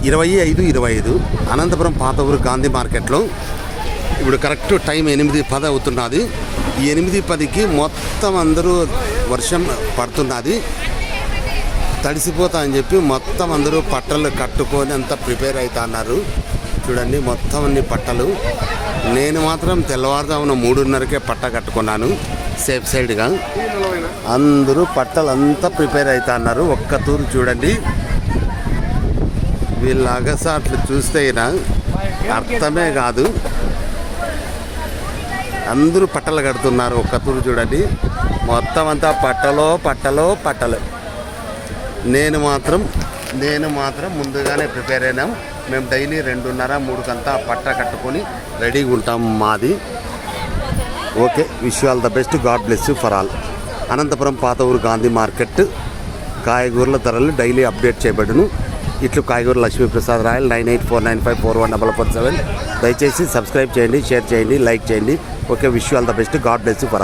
25 అనంతపురం పాత ఊరు గాంధీ మార్కెట్లో ఇప్పుడు కరెక్ట్ టైం 8:10 అవుతున్నది. ఈ 8:10కి మొత్తం అందరూ వర్షం పడుతున్నది, తడిసిపోతా అని చెప్పి మొత్తం అందరూ పట్టలు కట్టుకొని అంతా ప్రిపేర్ అవుతా అన్నారు. చూడండి మొత్తం అన్ని పట్టలు. నేను మాత్రం తెల్లవారుజామున 3:30కే పట్ట కట్టుకున్నాను సేఫ్ సైడ్గా. అందరూ పట్టలు అంతా ప్రిపేర్ అవుతా అన్నారు. ఒక్క తూరు చూడండి, వీళ్ళ అగసాట్లు చూస్తే అర్థమే కాదు. అందరూ పట్టలు కడుతున్నారు. ఒక్క తూరు చూడండి, మొత్తం అంతా పట్టలు. నేను మాత్రం ముందుగానే ప్రిపేర్ అయినాం. మేము డైలీ 2:30-3 పట్ట కట్టుకొని రెడీగా ఉంటాం మాది. Okay, wish you all the best. God bless you for all. Anantapur పాత ఊరు గాంధీ మార్కెట్ కాయగూరల ధరలు డైలీ అప్డేట్ చేయబడును. ఇట్లు కాయగూర లక్ష్మీప్రసాద్ రాయల్ 9849541447. దయచేసి సబ్స్క్రైబ్ చేయండి, షేర్ చేయండి, లైక్ చేయండి. Okay, wish you all the best. God bless you for all.